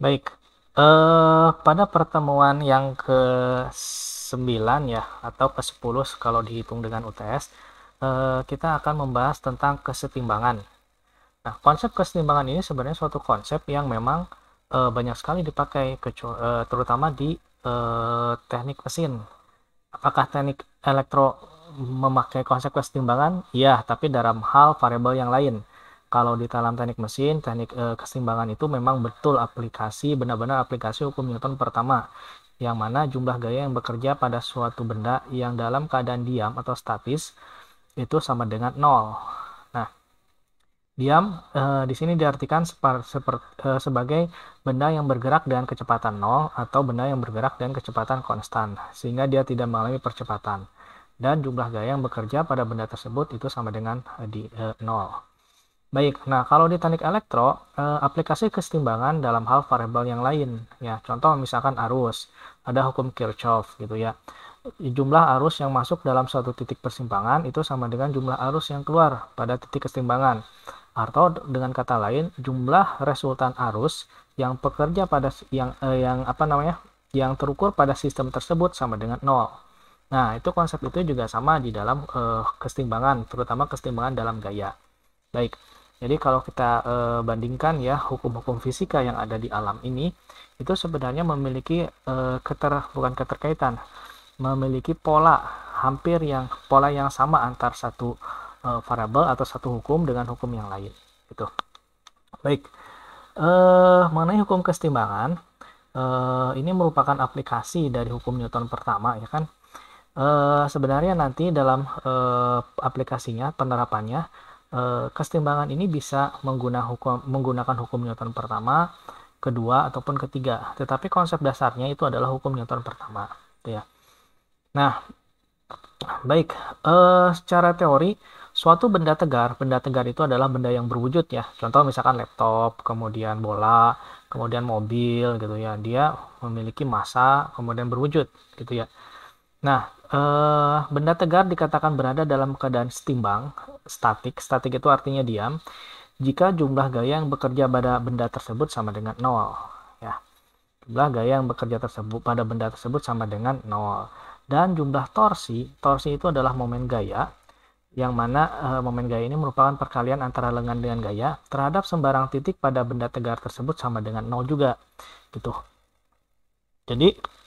Baik, pada pertemuan yang ke-9 ya, atau ke-10 kalau dihitung dengan UTS, kita akan membahas tentang kesetimbangan. Nah, konsep kesetimbangan ini sebenarnya suatu konsep yang memang banyak sekali dipakai, terutama di teknik mesin. Apakah teknik elektro memakai konsep kesetimbangan? Ya, tapi dalam hal variabel yang lain. Kalau di dalam teknik mesin, teknik kesetimbangan itu memang betul aplikasi, benar-benar aplikasi hukum Newton pertama, yang mana jumlah gaya yang bekerja pada suatu benda yang dalam keadaan diam atau statis itu sama dengan nol. Nah, diam di sini diartikan sebagai benda yang bergerak dengan kecepatan nol atau benda yang bergerak dengan kecepatan konstan, sehingga dia tidak mengalami percepatan. Dan jumlah gaya yang bekerja pada benda tersebut itu sama dengan nol. Baik, nah kalau di teknik elektro, aplikasi kesetimbangan dalam hal variabel yang lain. Ya, contoh misalkan arus, ada hukum Kirchhoff gitu ya. Jumlah arus yang masuk dalam suatu titik persimpangan itu sama dengan jumlah arus yang keluar pada titik kesetimbangan. Atau dengan kata lain, jumlah resultan arus yang bekerja pada yang terukur pada sistem tersebut sama dengan nol. Nah, itu konsep itu juga sama di dalam kesetimbangan, terutama kesetimbangan dalam gaya. Baik, jadi kalau kita bandingkan ya hukum-hukum fisika yang ada di alam ini, itu sebenarnya memiliki bukan keterkaitan, memiliki pola yang sama antar satu variabel atau satu hukum dengan hukum yang lain. Gitu. Baik, mengenai hukum kesetimbangan, ini merupakan aplikasi dari hukum Newton pertama, ya kan? Sebenarnya nanti dalam aplikasinya, penerapannya, kesetimbangan ini bisa menggunakan hukum Newton pertama, kedua, ataupun ketiga. Tetapi konsep dasarnya itu adalah hukum Newton pertama. Gitu ya. Nah, baik, secara teori, suatu benda tegar itu adalah benda yang berwujud ya. Contoh misalkan laptop, kemudian bola, kemudian mobil gitu ya. Dia memiliki massa, kemudian berwujud gitu ya. Nah, benda tegar dikatakan berada dalam keadaan setimbang, statik. Statik itu artinya diam, jika jumlah gaya yang bekerja pada benda tersebut sama dengan nol. Ya, jumlah gaya yang bekerja pada benda tersebut sama dengan nol. Dan jumlah torsi itu adalah momen gaya, yang mana momen gaya ini merupakan perkalian antara lengan dengan gaya terhadap sembarang titik pada benda tegar tersebut sama dengan nol juga. Gitu. Jadi,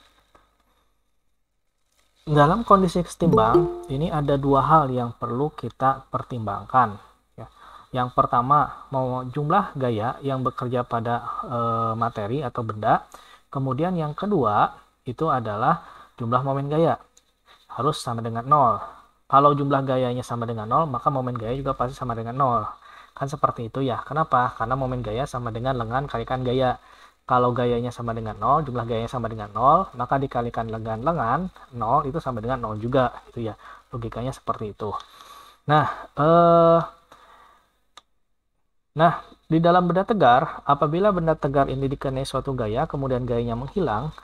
dalam kondisi setimbang, ini ada dua hal yang perlu kita pertimbangkan. Ya. Yang pertama, mau jumlah gaya yang bekerja pada materi atau benda. Kemudian yang kedua, itu adalah jumlah momen gaya. Harus sama dengan nol. Kalau jumlah gayanya sama dengan nol, maka momen gaya juga pasti sama dengan nol. Kan seperti itu ya. Kenapa? Karena momen gaya sama dengan lengan kalikan gaya. Kalau gayanya sama dengan 0, jumlah gayanya sama dengan 0, maka dikalikan lengan 0 itu sama dengan 0 juga. Itu ya, logikanya seperti itu. Nah, di dalam benda tegar, apabila benda tegar ini dikenai suatu gaya, kemudian gayanya menghilang,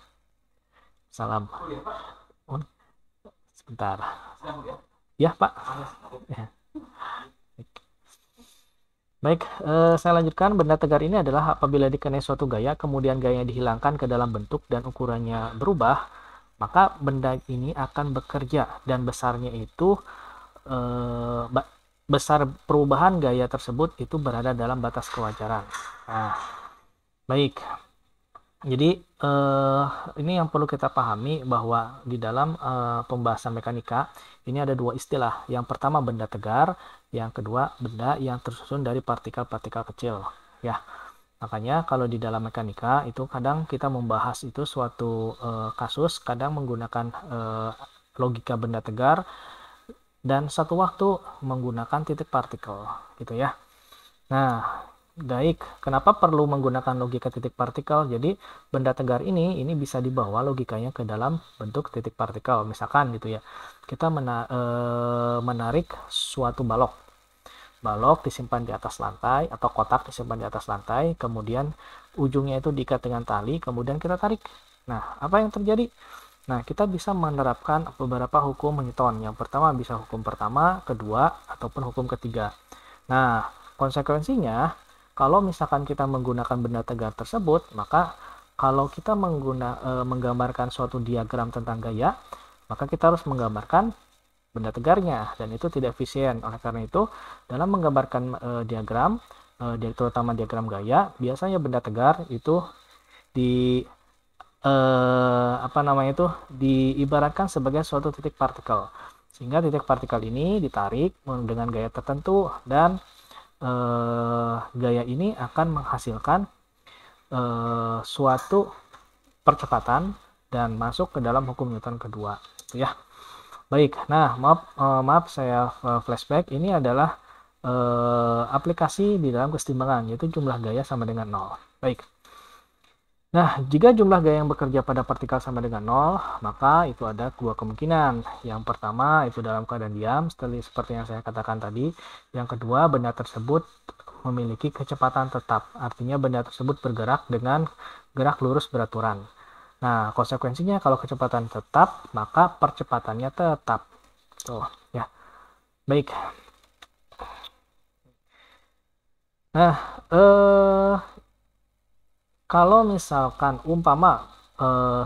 salam. Sebentar. Ya, Pak. Ya. Baik, saya lanjutkan. Benda tegar ini adalah apabila dikenai suatu gaya, kemudian gayanya dihilangkan ke dalam bentuk dan ukurannya berubah, maka benda ini akan bekerja dan besarnya itu besar perubahan gaya tersebut itu berada dalam batas kewajaran. Nah, baik. Jadi ini yang perlu kita pahami bahwa di dalam pembahasan mekanika ini ada dua istilah. Yang pertama benda tegar, yang kedua benda yang tersusun dari partikel-partikel kecil. Ya, makanya kalau di dalam mekanika itu kadang kita membahas itu suatu kasus, kadang menggunakan logika benda tegar dan satu waktu menggunakan titik partikel, gitu ya. Nah, baik, kenapa perlu menggunakan logika titik partikel? Jadi, benda tegar ini bisa dibawa logikanya ke dalam bentuk titik partikel. Misalkan gitu ya, kita menarik suatu balok. Balok disimpan di atas lantai, atau kotak disimpan di atas lantai, kemudian ujungnya itu diikat dengan tali, kemudian kita tarik. Nah, apa yang terjadi? Nah, kita bisa menerapkan beberapa hukum Newton. Yang pertama bisa hukum pertama, kedua, ataupun hukum ketiga. Nah, konsekuensinya, Kalau misalkan kita menggunakan benda tegar tersebut, maka kalau kita menggambarkan suatu diagram tentang gaya, maka kita harus menggambarkan benda tegarnya, dan itu tidak efisien. Oleh karena itu, dalam menggambarkan diagram, terutama diagram gaya, biasanya benda tegar itu di diibaratkan sebagai suatu titik partikel, sehingga titik partikel ini ditarik dengan gaya tertentu, dan gaya ini akan menghasilkan suatu percepatan dan masuk ke dalam hukum Newton kedua, itu ya. Baik, nah maaf saya flashback. Ini adalah aplikasi di dalam kesetimbangan, yaitu jumlah gaya sama dengan 0. Baik. Nah, jika jumlah gaya yang bekerja pada partikel sama dengan 0, maka itu ada dua kemungkinan. Yang pertama, itu dalam keadaan diam, seperti yang saya katakan tadi. Yang kedua, benda tersebut memiliki kecepatan tetap. Artinya benda tersebut bergerak dengan gerak lurus beraturan. Nah, konsekuensinya kalau kecepatan tetap, maka percepatannya tetap. Tuh, ya. Baik. Nah, kalau misalkan umpama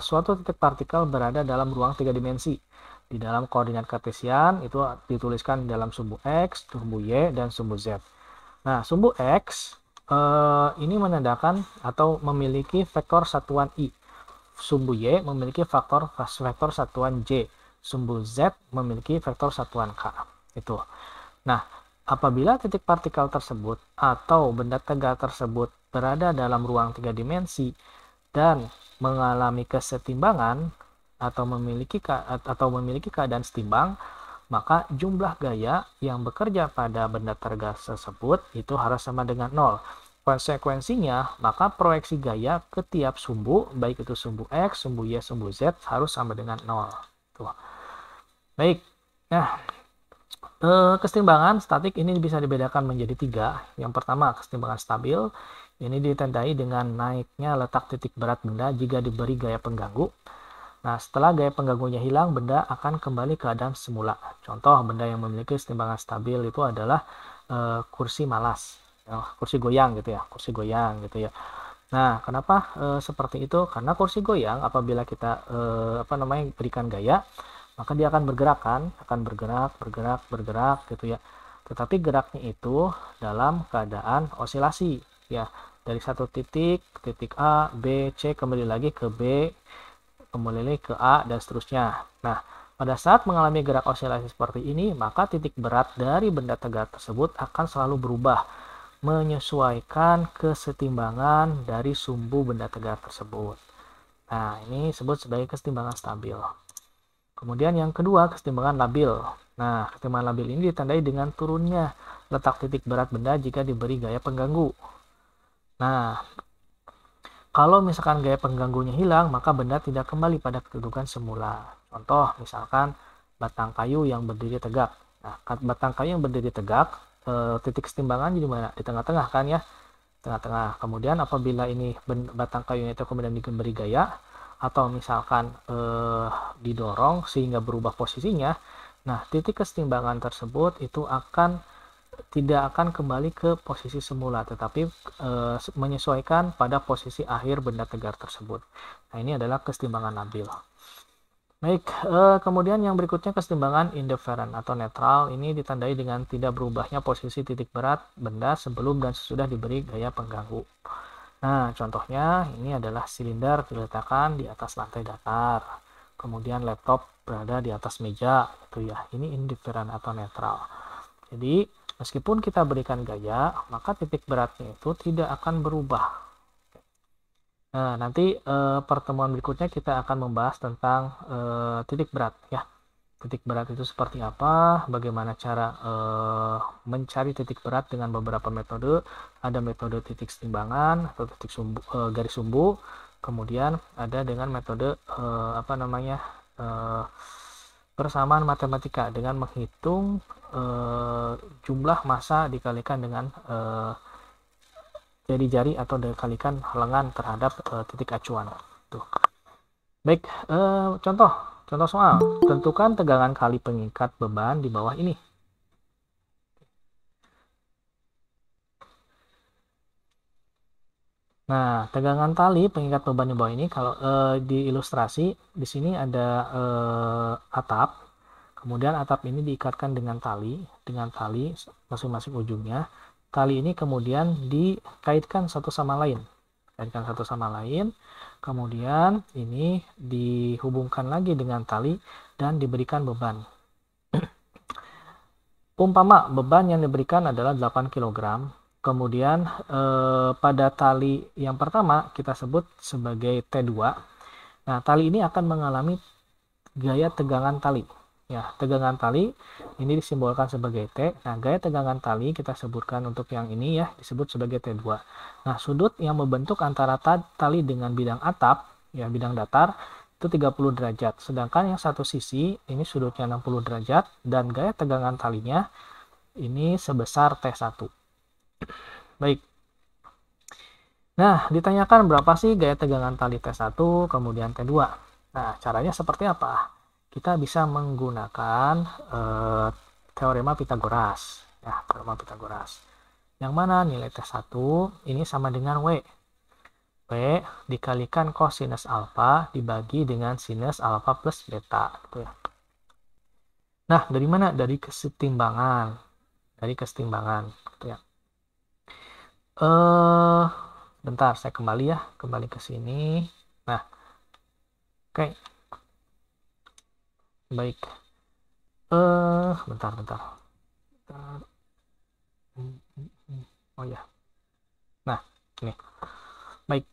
suatu titik partikel berada dalam ruang 3 dimensi, di dalam koordinat kartesian itu dituliskan dalam sumbu X, sumbu Y, dan sumbu Z. Nah, sumbu X ini menandakan atau memiliki vektor satuan I. Sumbu Y memiliki vektor satuan J. Sumbu Z memiliki vektor satuan K. Itu. Nah, apabila titik partikel tersebut atau benda tegar tersebut berada dalam ruang 3 dimensi dan mengalami kesetimbangan atau memiliki keadaan setimbang, maka jumlah gaya yang bekerja pada benda tegar tersebut itu harus sama dengan 0. Konsekuensinya, maka proyeksi gaya ke tiap sumbu, baik itu sumbu X, sumbu Y, sumbu Z, harus sama dengan 0. Tuh. Baik, nah kesetimbangan statik ini bisa dibedakan menjadi 3. Yang pertama, kesetimbangan stabil. Ini ditandai dengan naiknya letak titik berat benda jika diberi gaya pengganggu. Nah, setelah gaya pengganggunya hilang, benda akan kembali ke keadaan semula. Contoh benda yang memiliki kesetimbangan stabil itu adalah kursi malas, kursi goyang gitu ya, kursi goyang gitu ya. Nah, kenapa seperti itu? Karena kursi goyang apabila kita berikan gaya, maka dia akan bergerak gitu ya. Tetapi geraknya itu dalam keadaan osilasi ya, dari satu titik A, B, C, kembali lagi ke B, kembali lagi ke A, dan seterusnya. Nah, pada saat mengalami gerak osilasi seperti ini, maka titik berat dari benda tegar tersebut akan selalu berubah menyesuaikan kesetimbangan dari sumbu benda tegar tersebut. Nah, ini disebut sebagai kesetimbangan stabil. Kemudian yang kedua, kesetimbangan labil. Nah, kesetimbangan labil ini ditandai dengan turunnya letak titik berat benda jika diberi gaya pengganggu. Nah, kalau misalkan gaya pengganggunya hilang, maka benda tidak kembali pada kedudukan semula. Contoh, misalkan batang kayu yang berdiri tegak. Nah, batang kayu yang berdiri tegak, titik kesetimbangan di mana? Di tengah-tengah kan ya? Tengah-tengah. Kemudian apabila ini batang kayunya itu kemudian diberi gaya, atau misalkan didorong sehingga berubah posisinya, nah titik kesetimbangan tersebut itu tidak akan kembali ke posisi semula, tetapi menyesuaikan pada posisi akhir benda tegar tersebut. Nah, ini adalah kesetimbangan labil. Baik, kemudian yang berikutnya kesetimbangan indifferent atau netral. Ini ditandai dengan tidak berubahnya posisi titik berat benda sebelum dan sesudah diberi gaya pengganggu. Nah, contohnya ini adalah silinder diletakkan di atas lantai datar. Kemudian laptop berada di atas meja, gitu ya. Ini indifferent atau netral. Jadi, meskipun kita berikan gaya, maka titik beratnya itu tidak akan berubah. Nah, nanti pertemuan berikutnya kita akan membahas tentang titik berat ya. Titik berat itu seperti apa, bagaimana cara mencari titik berat dengan beberapa metode. Ada metode titik setimbangan atau titik sumbu, garis sumbu, kemudian ada dengan metode persamaan matematika dengan menghitung jumlah massa dikalikan dengan jari-jari atau dikalikan lengan terhadap titik acuan. Tuh. Baik, contoh soal. Tentukan tegangan kali pengikat beban di bawah ini. Nah, tegangan tali pengikat beban di bawah ini kalau di ilustrasi di sini ada atap. Kemudian atap ini diikatkan dengan tali masing-masing ujungnya. Tali ini kemudian dikaitkan satu sama lain. Kaitkan satu sama lain. Kemudian ini dihubungkan lagi dengan tali dan diberikan beban. Umpama beban yang diberikan adalah 8 kg. Kemudian pada tali yang pertama kita sebut sebagai T2. Nah, tali ini akan mengalami gaya tegangan tali. Ya, tegangan tali ini disimbolkan sebagai T. Nah, gaya tegangan tali kita sebutkan untuk yang ini ya disebut sebagai T2. Nah, sudut yang membentuk antara tali dengan bidang atap, ya bidang datar itu 30 derajat. Sedangkan yang satu sisi ini sudutnya 60 derajat dan gaya tegangan talinya ini sebesar T1. Baik. Nah, ditanyakan berapa sih gaya tegangan tali T1 kemudian T2. Nah, caranya seperti apa? Kita bisa menggunakan teorema Pitagoras. Ya, teorema Pitagoras. Yang mana nilai T1 ini sama dengan W. W dikalikan kosinus alfa dibagi dengan sinus alfa plus beta. Gitu ya. Nah, dari mana? Dari kesetimbangan. Dari kesetimbangan. Gitu ya. Bentar, saya kembali ya. Kembali ke sini. Nah, oke. Baik. Bentar. Oh ya. Nah, ini. Baik.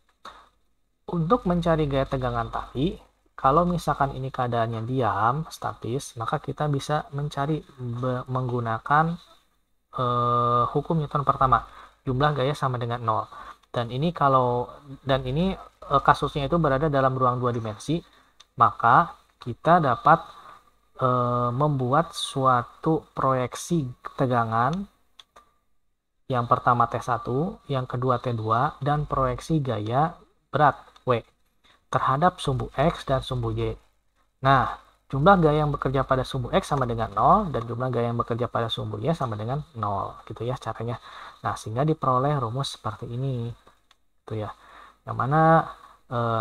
Untuk mencari gaya tegangan tali, kalau misalkan ini keadaannya diam, statis, maka kita bisa mencari menggunakan hukum Newton pertama. Jumlah gaya sama dengan 0. Dan ini kasusnya itu berada dalam ruang 2 dimensi, maka kita dapat membuat suatu proyeksi tegangan yang pertama T1, yang kedua T2, dan proyeksi gaya berat W terhadap sumbu X dan sumbu Y. Nah, jumlah gaya yang bekerja pada sumbu X sama dengan 0 dan jumlah gaya yang bekerja pada sumbu Y sama dengan 0 gitu ya caranya. Nah, sehingga diperoleh rumus seperti ini gitu ya. Yang mana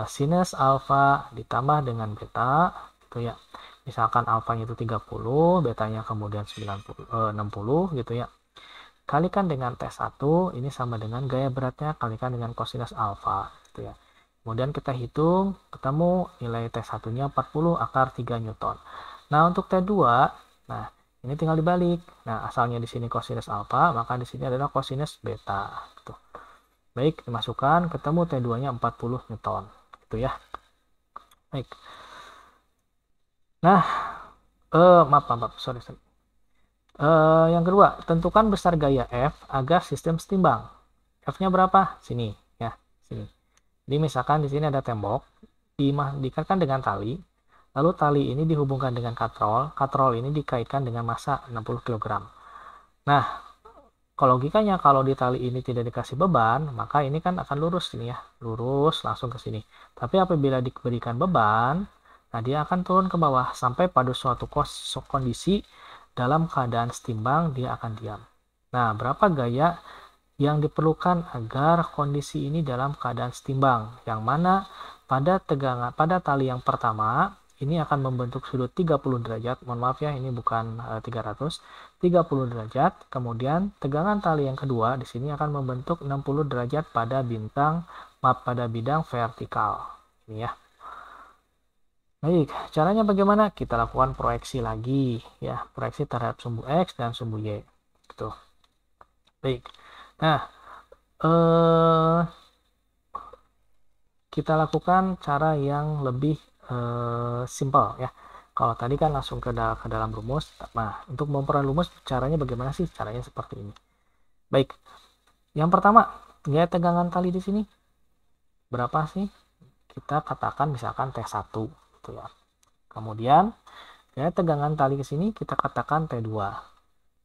sinus alfa ditambah dengan beta gitu ya. Misalkan alfanya itu 30, betanya kemudian 60 gitu ya. Kalikan dengan T1, ini sama dengan gaya beratnya kalikan dengan kosinus alfa gitu ya. Kemudian kita hitung, ketemu nilai T1-nya 40 akar 3 Newton. Nah, untuk T2, nah ini tinggal dibalik. Nah, asalnya di sini kosinus alfa, maka di sini adalah kosinus beta gitu. Baik, dimasukkan, ketemu T2-nya 40 Newton gitu ya. Baik. Nah, maaf, sorry. Yang kedua, tentukan besar gaya F agar sistem setimbang. F-nya berapa? Sini, ya, sini. Jadi misalkan di sini ada tembok, diikatkan dengan tali, lalu tali ini dihubungkan dengan katrol ini dikaitkan dengan massa 60 kg. Nah, kalau logikanya kalau di tali ini tidak dikasih beban, maka ini kan akan lurus sini ya, lurus langsung ke sini. Tapi apabila diberikan beban, nah dia akan turun ke bawah sampai pada suatu kondisi dalam keadaan setimbang dia akan diam. Nah, berapa gaya yang diperlukan agar kondisi ini dalam keadaan setimbang? Yang mana pada tali yang pertama ini akan membentuk sudut 30 derajat. Mohon maaf ya, ini bukan 300. 30 derajat. Kemudian tegangan tali yang kedua di sini akan membentuk 60 derajat pada bidang vertikal. Ini ya. Baik, caranya bagaimana? Kita lakukan proyeksi lagi ya, proyeksi terhadap sumbu X dan sumbu Y. Gitu. Baik. Nah, kita lakukan cara yang lebih simple ya. Kalau tadi kan langsung ke dalam rumus. Nah, untuk memperoleh rumus caranya bagaimana sih? Caranya seperti ini. Baik. Yang pertama, gaya tegangan tali di sini berapa sih? Kita katakan misalkan T1 gitu ya. Kemudian gaya tegangan tali ke sini kita katakan T2.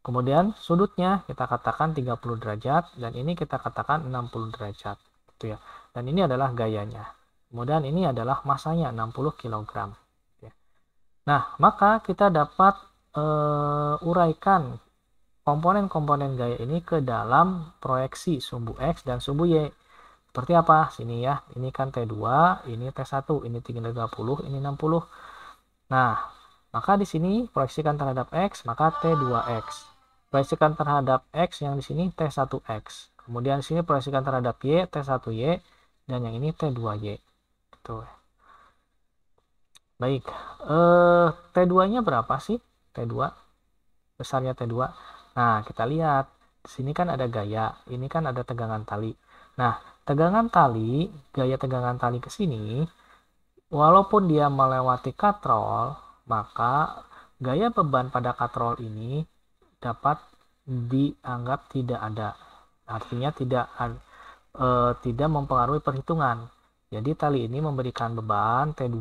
Kemudian sudutnya kita katakan 30 derajat dan ini kita katakan 60 derajat gitu ya. Dan ini adalah gayanya. Kemudian ini adalah masanya 60 kg. Nah, maka kita dapat uraikan komponen-komponen gaya ini ke dalam proyeksi sumbu X dan sumbu Y. Seperti apa? Sini ya, ini kan T2, ini T1, ini 30, ini 60. Nah, maka di sini proyeksikan terhadap X, maka T2X. Proyeksikan terhadap X yang di sini T1X. Kemudian di sini proyeksikan terhadap Y, T1Y, dan yang ini T2Y. Tuh. Baik, T2-nya berapa sih? T2, besarnya T2. Nah, kita lihat. Di sini kan ada gaya, ini kan ada tegangan tali. Nah, tegangan tali, gaya tegangan tali ke sini, walaupun dia melewati katrol, maka gaya beban pada katrol ini dapat dianggap tidak ada. Artinya tidak mempengaruhi perhitungan. Jadi tali ini memberikan beban T2.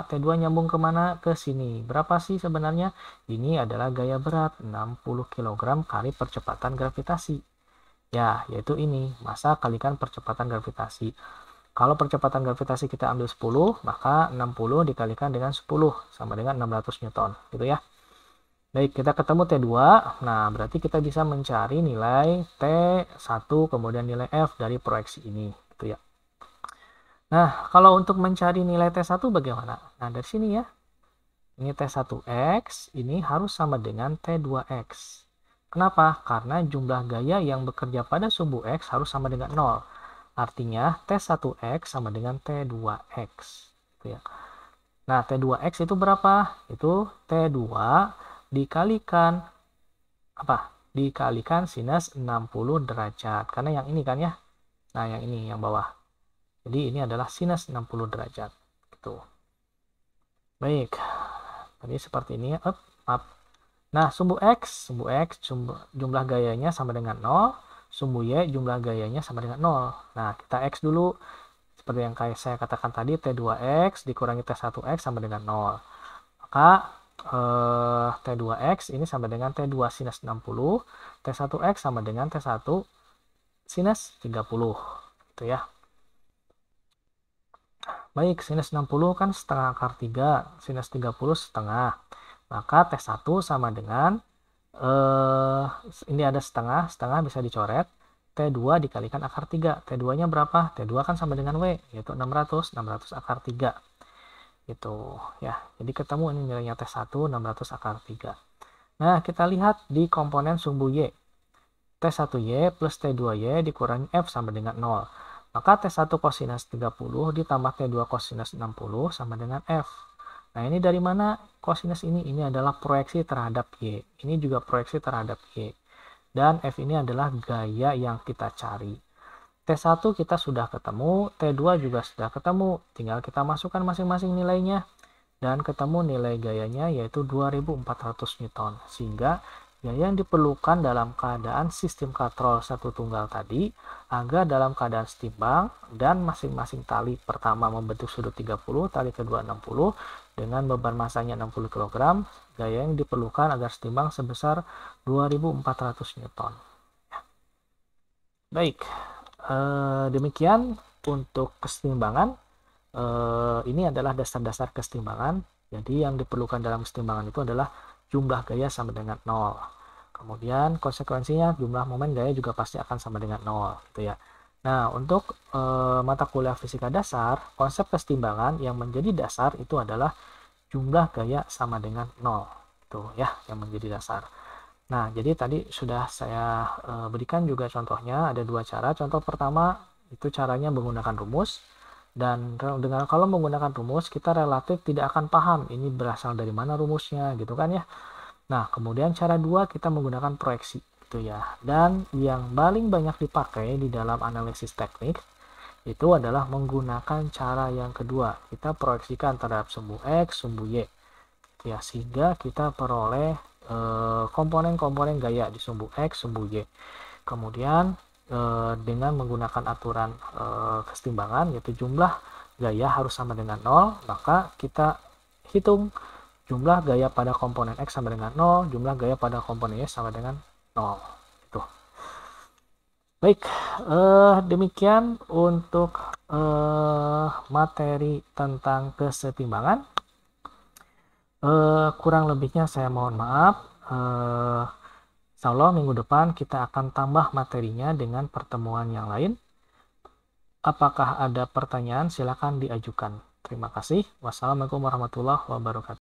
T2 nyambung kemana? Ke sini. Berapa sih sebenarnya? Ini adalah gaya berat 60 kg kali percepatan gravitasi. Ya, yaitu ini. Massa kalikan percepatan gravitasi. Kalau percepatan gravitasi kita ambil 10, maka 60 dikalikan dengan 10 sama dengan 600 Newton. Gitu ya. Baik, kita ketemu T2. Nah, berarti kita bisa mencari nilai T1 kemudian nilai F dari proyeksi ini. Gitu ya. Nah, kalau untuk mencari nilai T1 bagaimana? Nah, dari sini ya. Ini T1X, ini harus sama dengan T2X. Kenapa? Karena jumlah gaya yang bekerja pada sumbu X harus sama dengan 0. Artinya T1X sama dengan T2X. Gitu ya. Nah, T2X itu berapa? Itu T2 dikalikan apa? Dikalikan sinus 60 derajat. Karena yang ini kan ya. Nah, yang ini yang bawah. Jadi ini adalah sinus 60 derajat. Gitu. Baik. Tadi seperti ini ya. Maaf. Nah, sumbu X, jumlah gayanya sama dengan 0. Sumbu Y, jumlah gayanya sama dengan 0. Nah, kita X dulu. Seperti yang kayak saya katakan tadi, T2X dikurangi T1X sama dengan 0. Maka T2X ini sama dengan T2 sinus 60. T1X sama dengan T1 sinus 30. Gitu ya. Baik, sinus 60 kan setengah akar 3, sinus 30 setengah. Maka T1 sama dengan, ini ada setengah, setengah bisa dicoret. T2 dikalikan akar 3. T2-nya berapa? T2 kan sama dengan W, yaitu 600. 600 akar 3. Gitu ya. Jadi ketemu ini nilainya T1, 600 akar 3. Nah, kita lihat di komponen sumbu Y. T1Y plus T2Y dikurangi F sama dengan 0. Maka T1 kosinus 30 ditambah T2 kosinus 60 sama dengan F. Nah, ini dari mana kosinus ini? Ini adalah proyeksi terhadap Y. Ini juga proyeksi terhadap Y. Dan F ini adalah gaya yang kita cari. T1 kita sudah ketemu, T2 juga sudah ketemu. Tinggal kita masukkan masing-masing nilainya. Dan ketemu nilai gayanya yaitu 2400 Newton. Sehingga gaya yang diperlukan dalam keadaan sistem katrol satu tunggal tadi agar dalam keadaan setimbang dan masing-masing tali pertama membentuk sudut 30, tali kedua 60 dengan beban masanya 60 kg, gaya yang diperlukan agar setimbang sebesar 2400 Newton. Baik, demikian untuk kesetimbangan. Ini adalah dasar-dasar kesetimbangan. Jadi yang diperlukan dalam kesetimbangan itu adalah jumlah gaya sama dengan 0. Kemudian konsekuensinya jumlah momen gaya juga pasti akan sama dengan 0 gitu ya. Nah, untuk mata kuliah fisika dasar, konsep kesetimbangan yang menjadi dasar itu adalah jumlah gaya sama dengan 0. Itu ya yang menjadi dasar. Nah, jadi tadi sudah saya berikan juga contohnya, ada dua cara. Contoh pertama itu caranya menggunakan rumus. Dan kalau menggunakan rumus, kita relatif tidak akan paham ini berasal dari mana rumusnya gitu kan ya. Nah, kemudian cara dua kita menggunakan proyeksi gitu ya. Dan yang paling banyak dipakai di dalam analisis teknik itu adalah menggunakan cara yang kedua. Kita proyeksikan terhadap sumbu X, sumbu Y. Ya, sehingga kita peroleh komponen-komponen gaya di sumbu X, sumbu Y. Kemudian dengan menggunakan aturan kesetimbangan yaitu jumlah gaya harus sama dengan 0, maka kita hitung jumlah gaya pada komponen X sama dengan 0, jumlah gaya pada komponen Y sama dengan 0. Itu. Baik, demikian untuk materi tentang kesetimbangan. Kurang lebihnya saya mohon maaf. Insya Allah minggu depan kita akan tambah materinya dengan pertemuan yang lain. Apakah ada pertanyaan? Silakan diajukan. Terima kasih. Wassalamualaikum warahmatullahi wabarakatuh.